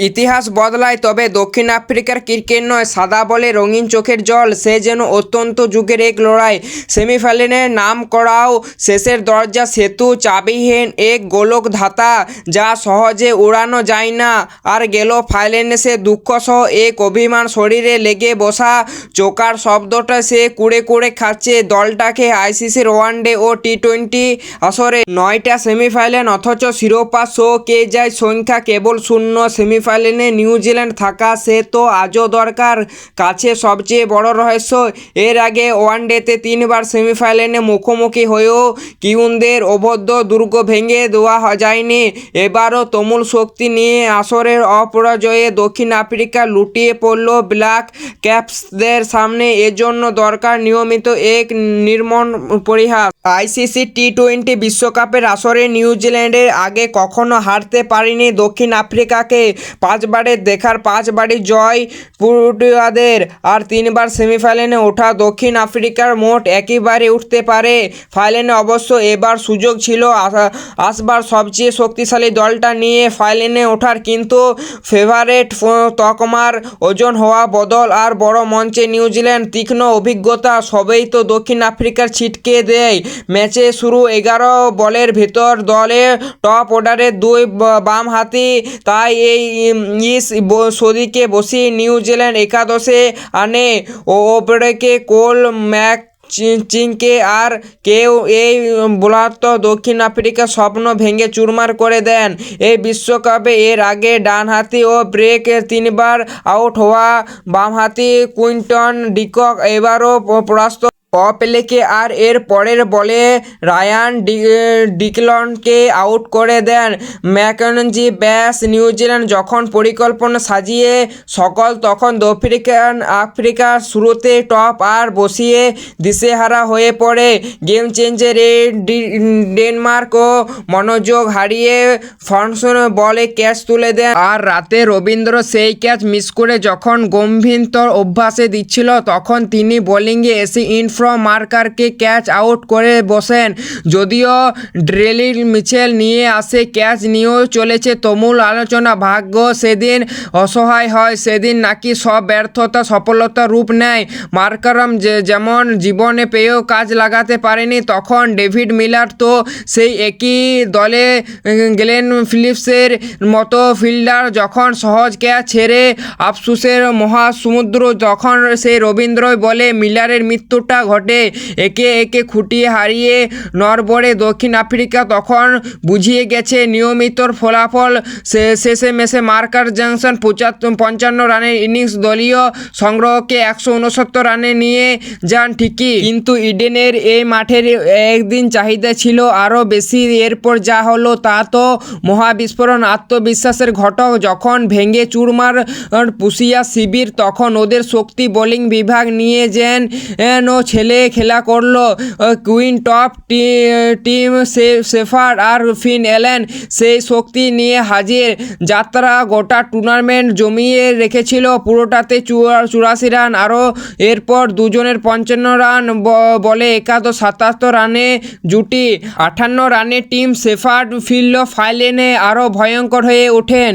ইতিহাস বদলায়, তবে দক্ষিণ আফ্রিকার ক্রিকেট নয়, সাদা বলে রঙিন চোখের জল। সে যেন অত্যন্ত যুগের এক লড়াই। সেমিফাইনালের নাম করাও শেষের দরজা, সেতু চাবিহীন এক গোলক ধাতা যা সহজে উড়ানো যায় না। আর গেল ফাইনালে সে দুঃখসহ এক অভিমান, শরীরে লেগে বসা চোকার শব্দটা সে কুড়ে কুড়ে খাচ্ছে দলটাকে। আইসিসির ওয়ানডে ও টি-20 আসরে 9টা সেমিফাইনাল, অথচ শিরোপা শো কে যায় সংখ্যা কেবল 0। সেমিফাইনালে নিউজিল্যান্ড থাকা সে তো আজও দরকার কাছে সবচেয়ে বড় রহস্য। এর আগে ওয়ানডেতে 3বার সেমিফাইনালে মুখোমুখি হয়েও কিউনদের অবদ্ধ দুর্গ ভেঙে দেওয়া যায়নি। এবারও তুমুল শক্তি নিয়ে আসরের অপরাজয়ে দক্ষিণ আফ্রিকা লুটিয়ে পড়ল ব্ল্যাক ক্যাপসদের সামনে। এজন্য দরকার নিয়মিত এক নির্মম পরিহাস। আইসিসি টি-20 বিশ্বকাপের আসরে নিউজিল্যান্ডের আগে কখনো হারতে পারেনি দক্ষিণ আফ্রিকাকে। 5বারের দেখার 5বারই জয় প্রোটিয়াদের। আর 3বার সেমিফাইনালে ওঠা দক্ষিণ আফ্রিকার মোট একবারে উঠতে পারে ফাইনালে। অবশ্য এবার সুযোগ ছিল আসবার সবচেয়ে শক্তিশালী দলটা নিয়ে ফাইনালে ওঠার, কিন্তু ফেভারিট তকমার ওজন হওয়া বদল আর বড় মঞ্চে নিউজিল্যান্ড তীক্ষ্ণ অভিজ্ঞতা সবই তো দক্ষিণ আফ্রিকার ছিটকে দেয়। ম্যাচে শুরু 11 বলের ভেতর দলে টপ অর্ডারের 2 বামহাতি, তাই এই সদিকে বসিয়ে নিউজিল্যান্ড একাদশে আনে ওব্রেকে, কোল, ম্যাকচিংকে আর কেউ। এই বোলার তো দক্ষিণ আফ্রিকার স্বপ্ন ভেঙে চুরমার করে দেন এই বিশ্বকাপে। এর আগে ডানহাতি ও ব্রেক 3বার আউট হওয়া বামহাতি কুইন্টন ডিকক এবারও পরাস্ত অপেলেকে আর এর পরের বলে রায়ান ডিক্লনকে আউট করে দেন ম্যাকেনজি। ব্যাস, নিউজিল্যান্ড যখন পরিকল্পনা সাজিয়ে সকল, তখন দক্ষিণ আফ্রিকা শুরুতে টপ আর বসিয়ে দিশেহারা হয়ে পড়ে। গেম চেঞ্জারে ডেনমার্ক ও মনোযোগ হারিয়ে ফনসন বলে ক্যাচ তুলে দেন। আর রাতে রবীন্দ্র সেই ক্যাচ মিস করে যখন গম্ভীর অভ্যাসে দিচ্ছিল, তখন তিনি বোলিংয়ে এসে মার্কারকে ক্যাচ আউট করে বসেন। যদিও ডেলি মিচেল নিয়ে আসে, ক্যাচ নিয়েও চলেছে তুমুল আলোচনা। ভাগ্য সেদিন অসহায় হয়, সেদিন নাকি সব ব্যর্থতা সফলতার রূপ নেয়। মার্কারম যেমন জীবনে পেয়েও কাজ লাগাতে পারেনি, তখন ডেভিড মিলার তো সেই একই দলে। গ্লেন ফিলিপসের মতো ফিল্ডার যখন সহজ ক্যাচ ছেড়ে আফসোসের মহাসমুদ্র, তখন সেই রবীন্দ্রই বলে মিলারের মৃত্যুটা ঘটে। একে একে খুঁটিয়ে হারিয়ে নড়বড়ে দক্ষিণ আফ্রিকা তখন বুঝিয়ে গেছে নিয়মিতর ফলাফল। শেষে মেশে মার্কার জনসন 55 রানের ইনিংস দলীয় সংগ্রহকে 169 রানে নিয়ে যান ঠিকই, কিন্তু ইডেনের এই মাঠের একদিন চাহিদা ছিল আরও বেশি। এরপর যা হলো তা তো মহাবিস্ফোরণ। আত্মবিশ্বাসের ঘটক যখন ভেঙে চুরমার পুষিয়া শিবির, তখন ওদের শক্তি বোলিং বিভাগ নিয়ে যেন ছেলে খেলা করলো। কুইন টপ টিম শেফার্ড আর ফিন অ্যালেন সেই শক্তি নিয়ে হাজির। যাত্রা গোটা টুর্নামেন্ট জমিয়ে রেখেছিল, পুরোটাতে 84 রান। আরও এরপর দুজনের 55 রান বলে একাদশ 77 রানে জুটি। 58 রানে টিম শেফার্ড ফিরল ফাইনালে আরও ভয়ঙ্কর হয়ে ওঠেন।